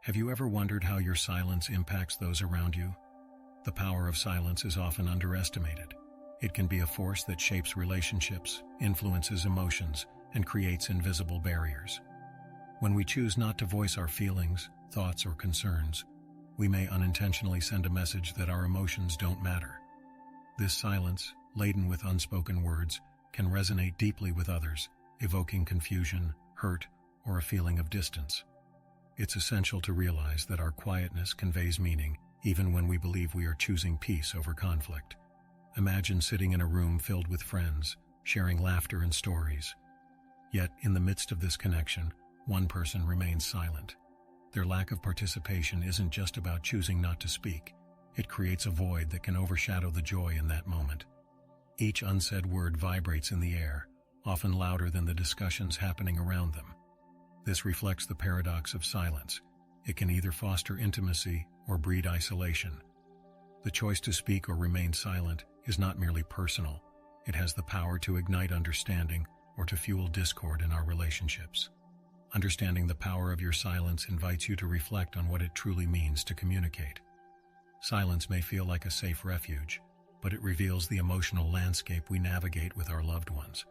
Have you ever wondered how your silence impacts those around you? The power of silence is often underestimated. It can be a force that shapes relationships, influences emotions, and creates invisible barriers. When we choose not to voice our feelings, thoughts, or concerns, we may unintentionally send a message that our emotions don't matter. This silence, laden with unspoken words, can resonate deeply with others, evoking confusion, hurt, or a feeling of distance. It's essential to realize that our quietness conveys meaning, even when we believe we are choosing peace over conflict. Imagine sitting in a room filled with friends, sharing laughter and stories. Yet, in the midst of this connection, one person remains silent. Their lack of participation isn't just about choosing not to speak. It creates a void that can overshadow the joy in that moment. Each unsaid word vibrates in the air, often louder than the discussions happening around them. This reflects the paradox of silence. It can either foster intimacy or breed isolation. The choice to speak or remain silent is not merely personal. It has the power to ignite understanding or to fuel discord in our relationships. Understanding the power of your silence invites you to reflect on what it truly means to communicate. Silence may feel like a safe refuge, but it reveals the emotional landscape we navigate with our loved ones.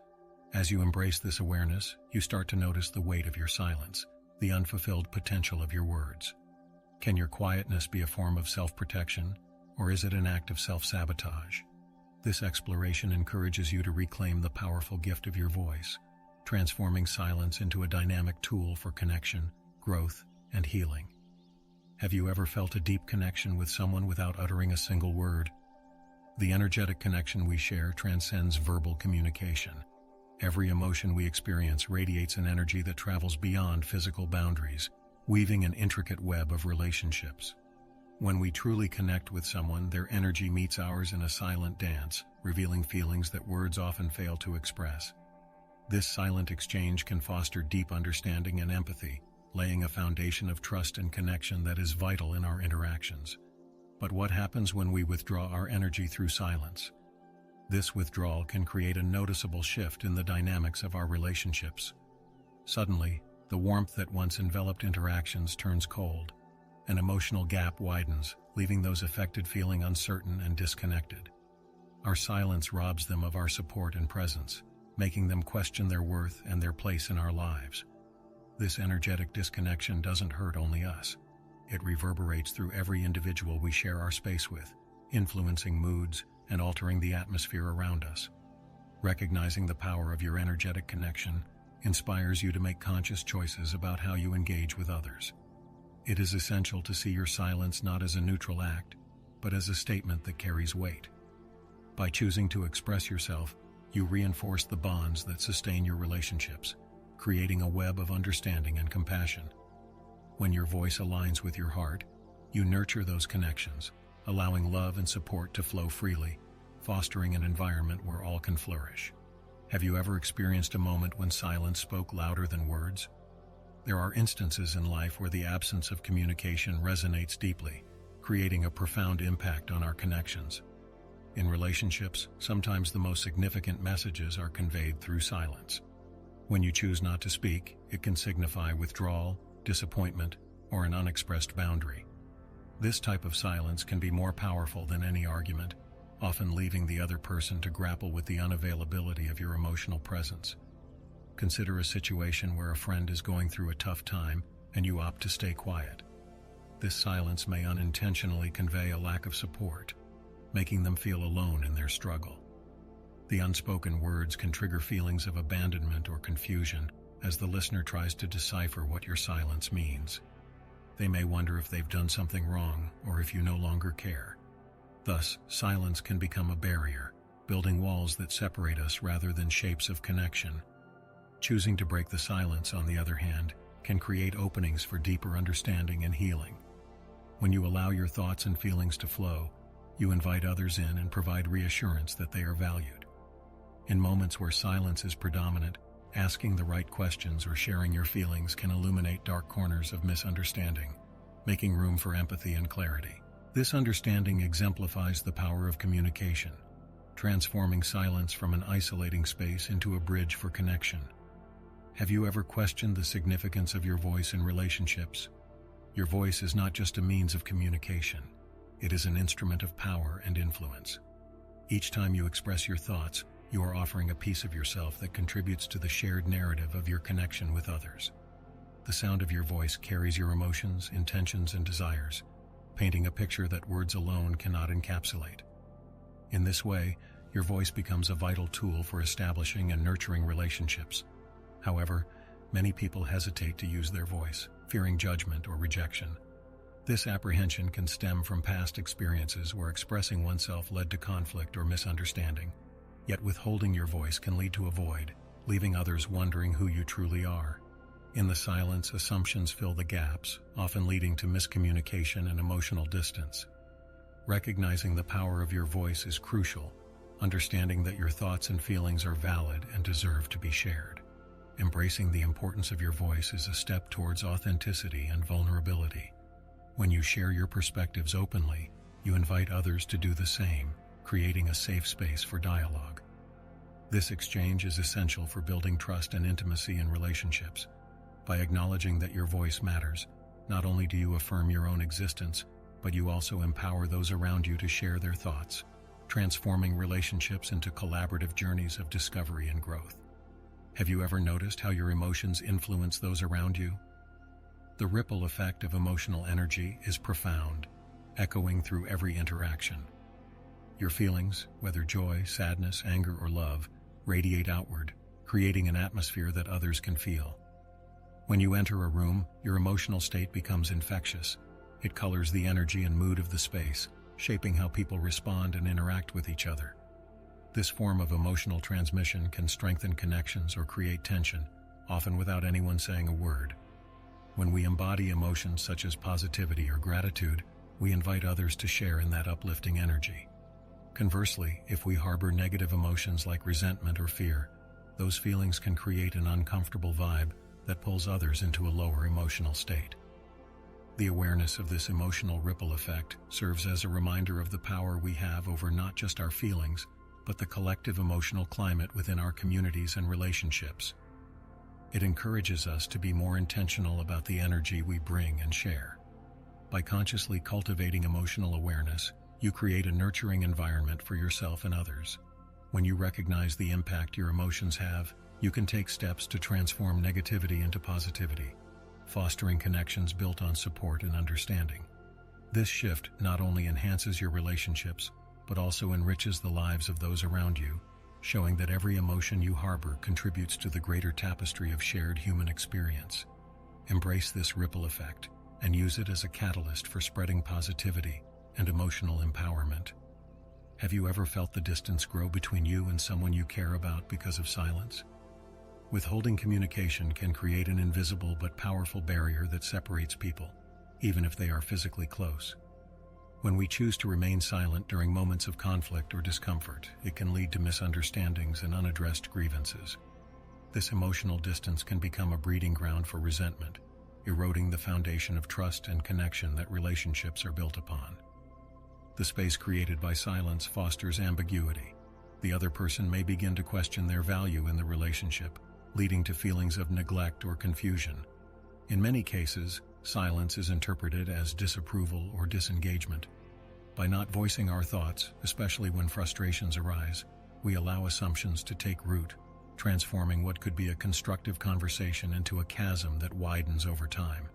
As you embrace this awareness, you start to notice the weight of your silence, the unfulfilled potential of your words. Can your quietness be a form of self-protection, or is it an act of self-sabotage? This exploration encourages you to reclaim the powerful gift of your voice, transforming silence into a dynamic tool for connection, growth, and healing. Have you ever felt a deep connection with someone without uttering a single word? The energetic connection we share transcends verbal communication. Every emotion we experience radiates an energy that travels beyond physical boundaries, weaving an intricate web of relationships. When we truly connect with someone, their energy meets ours in a silent dance, revealing feelings that words often fail to express. This silent exchange can foster deep understanding and empathy, laying a foundation of trust and connection that is vital in our interactions. But what happens when we withdraw our energy through silence? This withdrawal can create a noticeable shift in the dynamics of our relationships. Suddenly, the warmth that once enveloped interactions turns cold. An emotional gap widens, leaving those affected feeling uncertain and disconnected. Our silence robs them of our support and presence, making them question their worth and their place in our lives. This energetic disconnection doesn't hurt only us. It reverberates through every individual we share our space with, influencing moods and altering the atmosphere around us. Recognizing the power of your energetic connection inspires you to make conscious choices about how you engage with others. It is essential to see your silence not as a neutral act, but as a statement that carries weight. By choosing to express yourself, you reinforce the bonds that sustain your relationships, creating a web of understanding and compassion. When your voice aligns with your heart, you nurture those connections, allowing love and support to flow freely, fostering an environment where all can flourish. Have you ever experienced a moment when silence spoke louder than words? There are instances in life where the absence of communication resonates deeply, creating a profound impact on our connections. In relationships, sometimes the most significant messages are conveyed through silence. When you choose not to speak, it can signify withdrawal, disappointment, or an unexpressed boundary. This type of silence can be more powerful than any argument, often leaving the other person to grapple with the unavailability of your emotional presence. Consider a situation where a friend is going through a tough time and you opt to stay quiet. This silence may unintentionally convey a lack of support, making them feel alone in their struggle. The unspoken words can trigger feelings of abandonment or confusion as the listener tries to decipher what your silence means. They may wonder if they've done something wrong or if you no longer care. Thus, silence can become a barrier, building walls that separate us rather than shapes of connection. Choosing to break the silence, on the other hand, can create openings for deeper understanding and healing. When you allow your thoughts and feelings to flow, you invite others in and provide reassurance that they are valued. In moments where silence is predominant, asking the right questions or sharing your feelings can illuminate dark corners of misunderstanding, making room for empathy and clarity. This understanding exemplifies the power of communication, transforming silence from an isolating space into a bridge for connection. Have you ever questioned the significance of your voice in relationships? Your voice is not just a means of communication. It is an instrument of power and influence. Each time you express your thoughts, you are offering a piece of yourself that contributes to the shared narrative of your connection with others. The sound of your voice carries your emotions, intentions, and desires, painting a picture that words alone cannot encapsulate. In this way, your voice becomes a vital tool for establishing and nurturing relationships. However, many people hesitate to use their voice, fearing judgment or rejection. This apprehension can stem from past experiences where expressing oneself led to conflict or misunderstanding. Yet withholding your voice can lead to a void, leaving others wondering who you truly are. In the silence, assumptions fill the gaps, often leading to miscommunication and emotional distance. Recognizing the power of your voice is crucial, understanding that your thoughts and feelings are valid and deserve to be shared. Embracing the importance of your voice is a step towards authenticity and vulnerability. When you share your perspectives openly, you invite others to do the same, creating a safe space for dialogue. This exchange is essential for building trust and intimacy in relationships. By acknowledging that your voice matters, not only do you affirm your own existence, but you also empower those around you to share their thoughts, transforming relationships into collaborative journeys of discovery and growth. Have you ever noticed how your emotions influence those around you? The ripple effect of emotional energy is profound, echoing through every interaction. Your feelings, whether joy, sadness, anger, or love, radiate outward, creating an atmosphere that others can feel. When you enter a room, your emotional state becomes infectious. It colors the energy and mood of the space, shaping how people respond and interact with each other. This form of emotional transmission can strengthen connections or create tension, often without anyone saying a word. When we embody emotions such as positivity or gratitude, we invite others to share in that uplifting energy. Conversely, if we harbor negative emotions like resentment or fear, those feelings can create an uncomfortable vibe that pulls others into a lower emotional state. The awareness of this emotional ripple effect serves as a reminder of the power we have over not just our feelings, but the collective emotional climate within our communities and relationships. It encourages us to be more intentional about the energy we bring and share. By consciously cultivating emotional awareness, you create a nurturing environment for yourself and others. When you recognize the impact your emotions have, you can take steps to transform negativity into positivity, fostering connections built on support and understanding. This shift not only enhances your relationships, but also enriches the lives of those around you, showing that every emotion you harbor contributes to the greater tapestry of shared human experience. Embrace this ripple effect and use it as a catalyst for spreading positivity and emotional empowerment. Have you ever felt the distance grow between you and someone you care about because of silence? Withholding communication can create an invisible but powerful barrier that separates people, even if they are physically close. When we choose to remain silent during moments of conflict or discomfort, it can lead to misunderstandings and unaddressed grievances. This emotional distance can become a breeding ground for resentment, eroding the foundation of trust and connection that relationships are built upon. The space created by silence fosters ambiguity. The other person may begin to question their value in the relationship, leading to feelings of neglect or confusion. In many cases, silence is interpreted as disapproval or disengagement. By not voicing our thoughts, especially when frustrations arise, we allow assumptions to take root, transforming what could be a constructive conversation into a chasm that widens over time.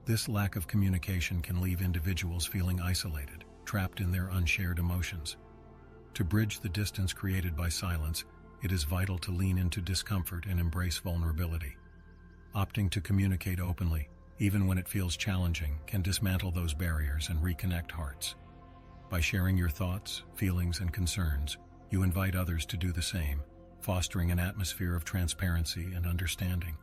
This lack of communication can leave individuals feeling isolated, trapped in their unshared emotions. To bridge the distance created by silence, it is vital to lean into discomfort and embrace vulnerability. Opting to communicate openly, even when it feels challenging, can dismantle those barriers and reconnect hearts. By sharing your thoughts, feelings, and concerns, you invite others to do the same, fostering an atmosphere of transparency and understanding.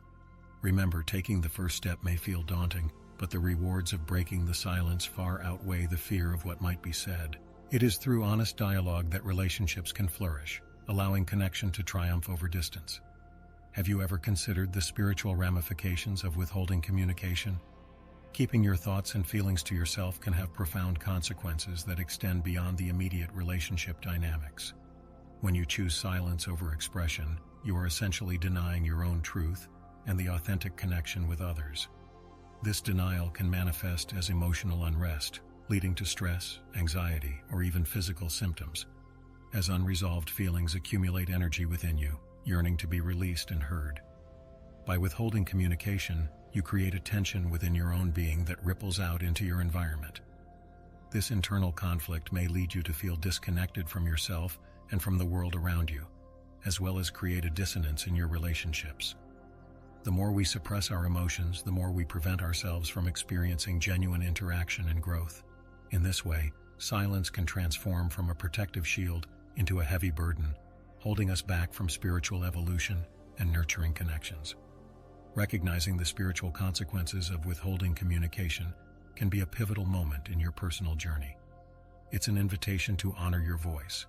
Remember, taking the first step may feel daunting, but the rewards of breaking the silence far outweigh the fear of what might be said. It is through honest dialogue that relationships can flourish, allowing connection to triumph over distance. Have you ever considered the spiritual ramifications of withholding communication? Keeping your thoughts and feelings to yourself can have profound consequences that extend beyond the immediate relationship dynamics. When you choose silence over expression, you are essentially denying your own truth and the authentic connection with others. This denial can manifest as emotional unrest, leading to stress, anxiety, or even physical symptoms. As unresolved feelings accumulate energy within you, yearning to be released and heard. By withholding communication, you create a tension within your own being that ripples out into your environment. This internal conflict may lead you to feel disconnected from yourself and from the world around you, as well as create a dissonance in your relationships. The more we suppress our emotions, the more we prevent ourselves from experiencing genuine interaction and growth. In this way, silence can transform from a protective shield into a heavy burden, holding us back from spiritual evolution and nurturing connections. Recognizing the spiritual consequences of withholding communication can be a pivotal moment in your personal journey. It's an invitation to honor your voice,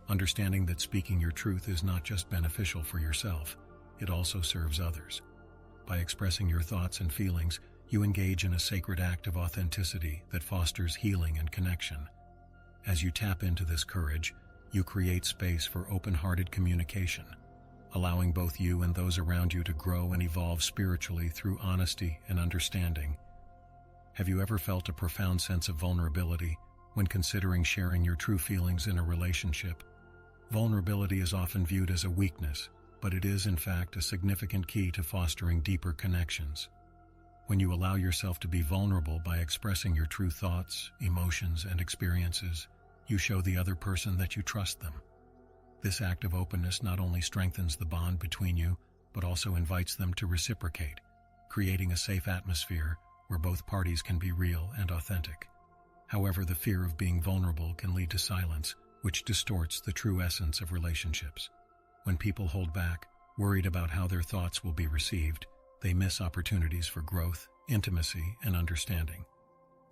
understanding that speaking your truth is not just beneficial for yourself, it also serves others. By expressing your thoughts and feelings, you engage in a sacred act of authenticity that fosters healing and connection. As you tap into this courage, you create space for open-hearted communication, allowing both you and those around you to grow and evolve spiritually through honesty and understanding. Have you ever felt a profound sense of vulnerability when considering sharing your true feelings in a relationship? Vulnerability is often viewed as a weakness, but it is in fact a significant key to fostering deeper connections. When you allow yourself to be vulnerable by expressing your true thoughts, emotions, and experiences, you show the other person that you trust them. This act of openness not only strengthens the bond between you, but also invites them to reciprocate, creating a safe atmosphere where both parties can be real and authentic. However, the fear of being vulnerable can lead to silence, which distorts the true essence of relationships. When people hold back, worried about how their thoughts will be received, they miss opportunities for growth, intimacy, and understanding.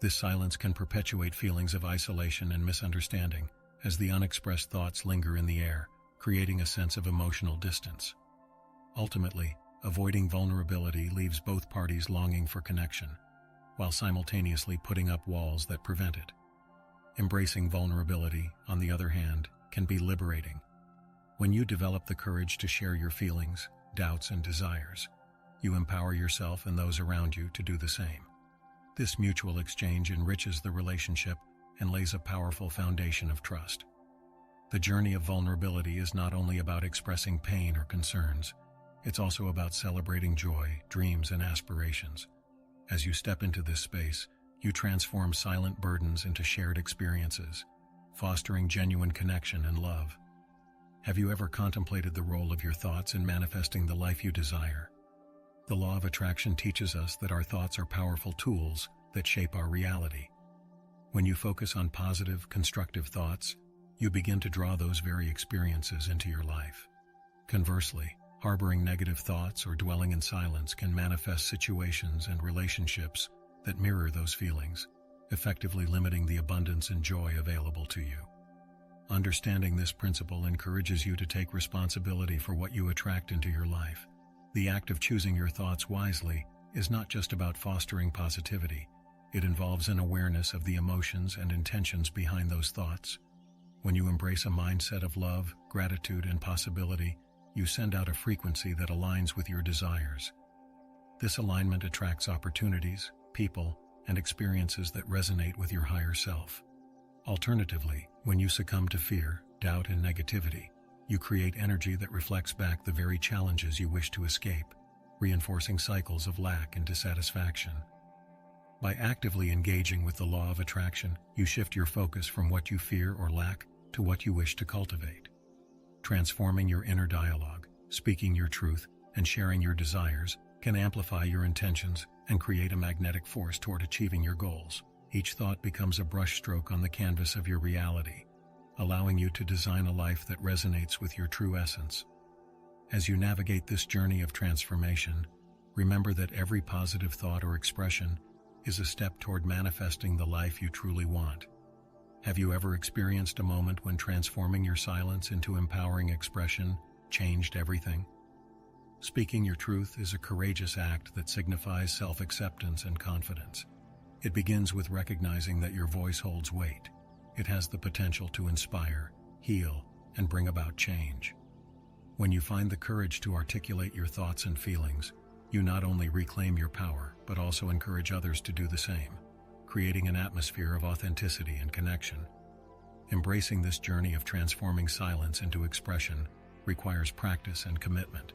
This silence can perpetuate feelings of isolation and misunderstanding, as the unexpressed thoughts linger in the air, creating a sense of emotional distance. Ultimately, avoiding vulnerability leaves both parties longing for connection, while simultaneously putting up walls that prevent it. Embracing vulnerability, on the other hand, can be liberating. When you develop the courage to share your feelings, doubts, and desires, you empower yourself and those around you to do the same. This mutual exchange enriches the relationship and lays a powerful foundation of trust. The journey of vulnerability is not only about expressing pain or concerns, it's also about celebrating joy, dreams, and aspirations. As you step into this space, you transform silent burdens into shared experiences, fostering genuine connection and love. Have you ever contemplated the role of your thoughts in manifesting the life you desire? The law of attraction teaches us that our thoughts are powerful tools that shape our reality. When you focus on positive, constructive thoughts, you begin to draw those very experiences into your life. Conversely, harboring negative thoughts or dwelling in silence can manifest situations and relationships that mirror those feelings, effectively limiting the abundance and joy available to you. Understanding this principle encourages you to take responsibility for what you attract into your life. The act of choosing your thoughts wisely is not just about fostering positivity. It involves an awareness of the emotions and intentions behind those thoughts. When you embrace a mindset of love, gratitude, and possibility, you send out a frequency that aligns with your desires. This alignment attracts opportunities, people, and experiences that resonate with your higher self. Alternatively, when you succumb to fear, doubt, and negativity, you create energy that reflects back the very challenges you wish to escape, reinforcing cycles of lack and dissatisfaction. By actively engaging with the law of attraction, you shift your focus from what you fear or lack to what you wish to cultivate. Transforming your inner dialogue, speaking your truth, and sharing your desires can amplify your intentions and create a magnetic force toward achieving your goals. Each thought becomes a brushstroke on the canvas of your reality, allowing you to design a life that resonates with your true essence. As you navigate this journey of transformation, remember that every positive thought or expression is a step toward manifesting the life you truly want. Have you ever experienced a moment when transforming your silence into empowering expression changed everything? Speaking your truth is a courageous act that signifies self-acceptance and confidence. It begins with recognizing that your voice holds weight. It has the potential to inspire, heal, and bring about change. When you find the courage to articulate your thoughts and feelings, You not only reclaim your power, but also encourage others to do the same, creating an atmosphere of authenticity and connection. Embracing this journey of transforming silence into expression requires practice and commitment.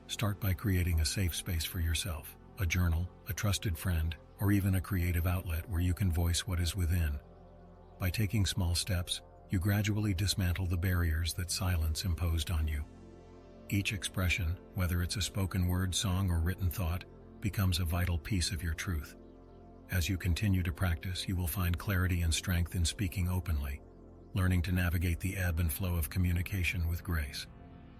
Start by creating a safe space for yourself, a journal, a trusted friend, or even a creative outlet where you can voice what is within. By taking small steps, you gradually dismantle the barriers that silence imposed on you. Each expression, whether it's a spoken word, song, or written thought, becomes a vital piece of your truth. As you continue to practice, you will find clarity and strength in speaking openly, learning to navigate the ebb and flow of communication with grace.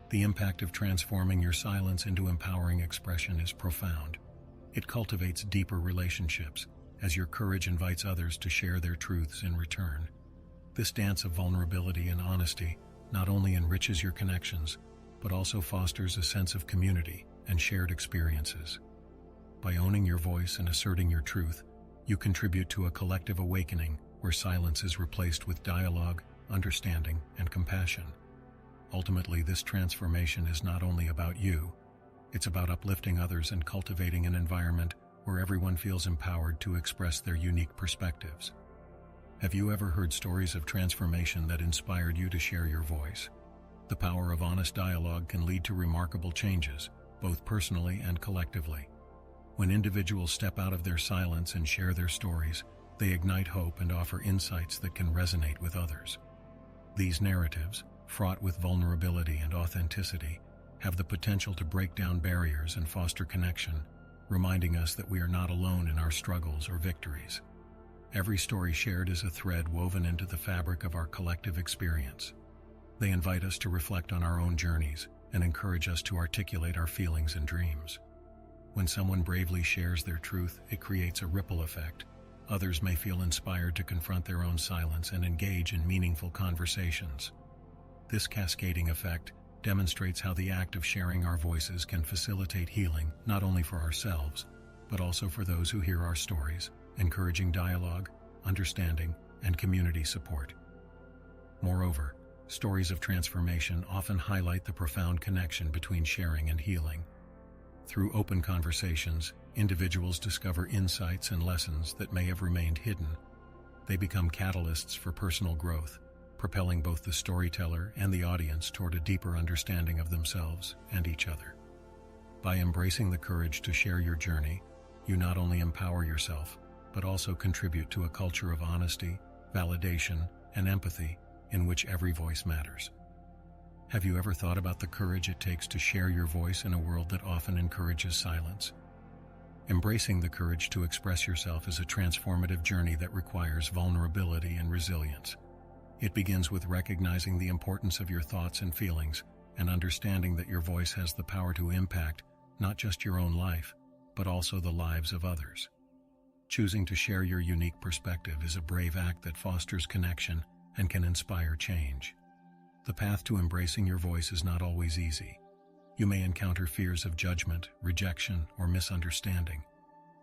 The impact of transforming your silence into empowering expression is profound. It cultivates deeper relationships, as your courage invites others to share their truths in return. This dance of vulnerability and honesty not only enriches your connections, but also fosters a sense of community and shared experiences. By owning your voice and asserting your truth, you contribute to a collective awakening where silence is replaced with dialogue, understanding, and compassion. Ultimately, this transformation is not only about you, it's about uplifting others and cultivating an environment where everyone feels empowered to express their unique perspectives. Have you ever heard stories of transformation that inspired you to share your voice? The power of honest dialogue can lead to remarkable changes, both personally and collectively. When individuals step out of their silence and share their stories, they ignite hope and offer insights that can resonate with others. These narratives, fraught with vulnerability and authenticity, have the potential to break down barriers and foster connection, reminding us that we are not alone in our struggles or victories. Every story shared is a thread woven into the fabric of our collective experience. They invite us to reflect on our own journeys and encourage us to articulate our feelings and dreams. When someone bravely shares their truth, it creates a ripple effect. Others may feel inspired to confront their own silence and engage in meaningful conversations. This cascading effect demonstrates how the act of sharing our voices can facilitate healing not only for ourselves, but also for those who hear our stories, encouraging dialogue, understanding, and community support. Moreover, stories of transformation often highlight the profound connection between sharing and healing. Through open conversations, individuals discover insights and lessons that may have remained hidden. They become catalysts for personal growth, propelling both the storyteller and the audience toward a deeper understanding of themselves and each other. By embracing the courage to share your journey, you not only empower yourself, but also contribute to a culture of honesty, validation, and empathy in which every voice matters. Have you ever thought about the courage it takes to share your voice in a world that often encourages silence? Embracing the courage to express yourself is a transformative journey that requires vulnerability and resilience. It begins with recognizing the importance of your thoughts and feelings and understanding that your voice has the power to impact not just your own life, but also the lives of others. Choosing to share your unique perspective is a brave act that fosters connection and can inspire change. The path to embracing your voice is not always easy. You may encounter fears of judgment, rejection, or misunderstanding.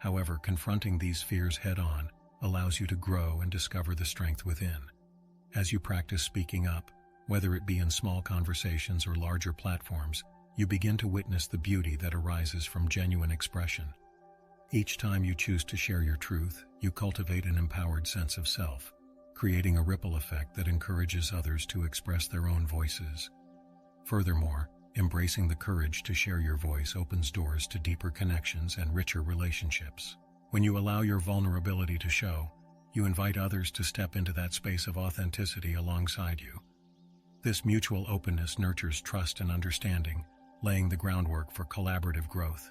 However, confronting these fears head-on allows you to grow and discover the strength within. As you practice speaking up, whether it be in small conversations or larger platforms, you begin to witness the beauty that arises from genuine expression. Each time you choose to share your truth, you cultivate an empowered sense of self, creating a ripple effect that encourages others to express their own voices. Furthermore, embracing the courage to share your voice opens doors to deeper connections and richer relationships. When you allow your vulnerability to show, you invite others to step into that space of authenticity alongside you. This mutual openness nurtures trust and understanding, laying the groundwork for collaborative growth.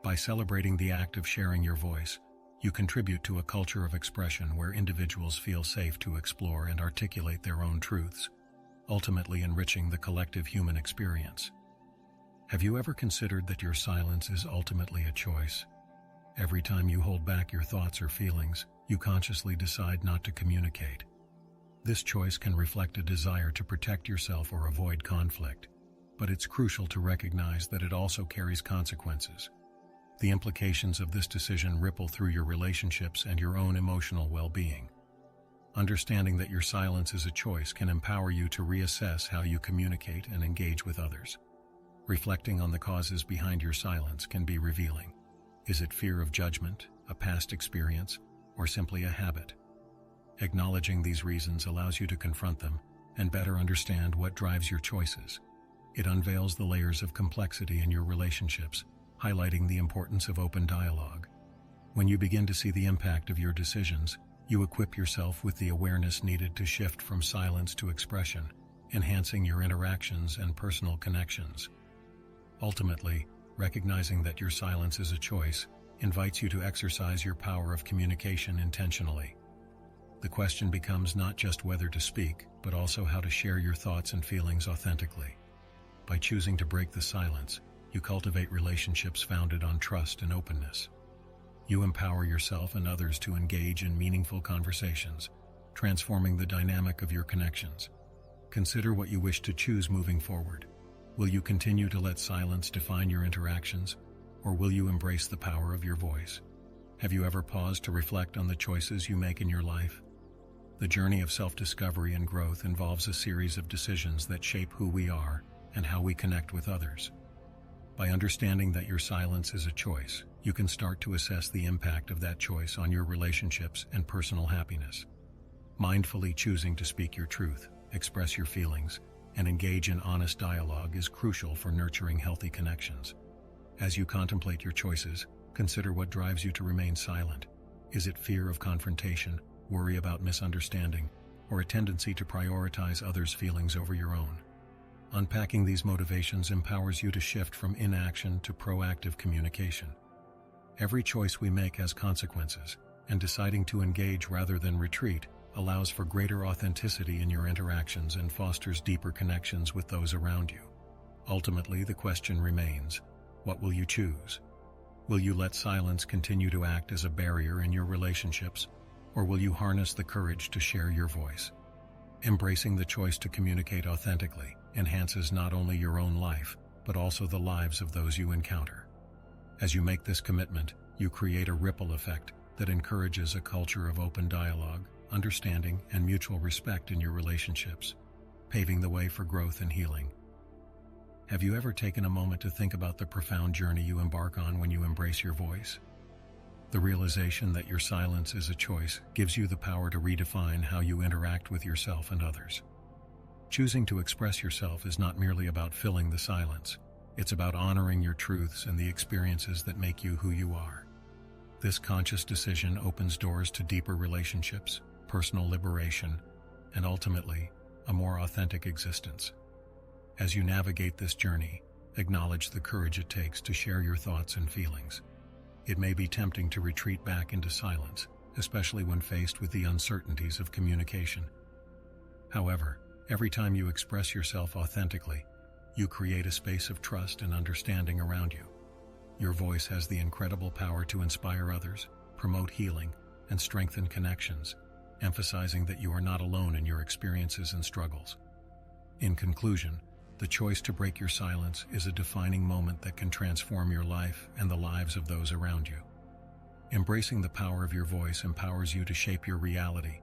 By celebrating the act of sharing your voice, you contribute to a culture of expression where individuals feel safe to explore and articulate their own truths, ultimately enriching the collective human experience. Have you ever considered that your silence is ultimately a choice? Every time you hold back your thoughts or feelings, you consciously decide not to communicate. This choice can reflect a desire to protect yourself or avoid conflict, but it's crucial to recognize that it also carries consequences. The implications of this decision ripple through your relationships and your own emotional well-being. Understanding that your silence is a choice can empower you to reassess how you communicate and engage with others. Reflecting on the causes behind your silence can be revealing. Is it fear of judgment, a past experience, or simply a habit? Acknowledging these reasons allows you to confront them and better understand what drives your choices. It unveils the layers of complexity in your relationships, highlighting the importance of open dialogue. When you begin to see the impact of your decisions, you equip yourself with the awareness needed to shift from silence to expression, enhancing your interactions and personal connections. Ultimately, recognizing that your silence is a choice invites you to exercise your power of communication intentionally. The question becomes not just whether to speak, but also how to share your thoughts and feelings authentically. By choosing to break the silence, you cultivate relationships founded on trust and openness. You empower yourself and others to engage in meaningful conversations, transforming the dynamic of your connections. Consider what you wish to choose moving forward. Will you continue to let silence define your interactions, or will you embrace the power of your voice? Have you ever paused to reflect on the choices you make in your life? The journey of self-discovery and growth involves a series of decisions that shape who we are and how we connect with others. By understanding that your silence is a choice, you can start to assess the impact of that choice on your relationships and personal happiness. Mindfully choosing to speak your truth, express your feelings, and engage in honest dialogue is crucial for nurturing healthy connections. As you contemplate your choices, consider what drives you to remain silent. Is it fear of confrontation, worry about misunderstanding, or a tendency to prioritize others' feelings over your own? Unpacking these motivations empowers you to shift from inaction to proactive communication. Every choice we make has consequences, and deciding to engage rather than retreat allows for greater authenticity in your interactions and fosters deeper connections with those around you. Ultimately, the question remains, what will you choose? Will you let silence continue to act as a barrier in your relationships, or will you harness the courage to share your voice? Embracing the choice to communicate authentically enhances not only your own life, but also the lives of those you encounter. As you make this commitment, you create a ripple effect that encourages a culture of open dialogue, understanding, and mutual respect in your relationships, paving the way for growth and healing. Have you ever taken a moment to think about the profound journey you embark on when you embrace your voice? The realization that your silence is a choice gives you the power to redefine how you interact with yourself and others. Choosing to express yourself is not merely about filling the silence. It's about honoring your truths and the experiences that make you who you are. This conscious decision opens doors to deeper relationships, personal liberation, and ultimately, a more authentic existence. As you navigate this journey, acknowledge the courage it takes to share your thoughts and feelings. It may be tempting to retreat back into silence, especially when faced with the uncertainties of communication. However, every time you express yourself authentically, you create a space of trust and understanding around you. Your voice has the incredible power to inspire others, promote healing, and strengthen connections, emphasizing that you are not alone in your experiences and struggles. In conclusion, the choice to break your silence is a defining moment that can transform your life and the lives of those around you. Embracing the power of your voice empowers you to shape your reality,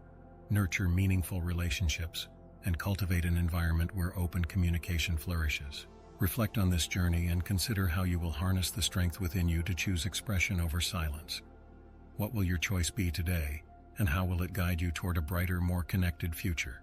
nurture meaningful relationships, and cultivate an environment where open communication flourishes. Reflect on this journey and consider how you will harness the strength within you to choose expression over silence. What will your choice be today, and how will it guide you toward a brighter, more connected future?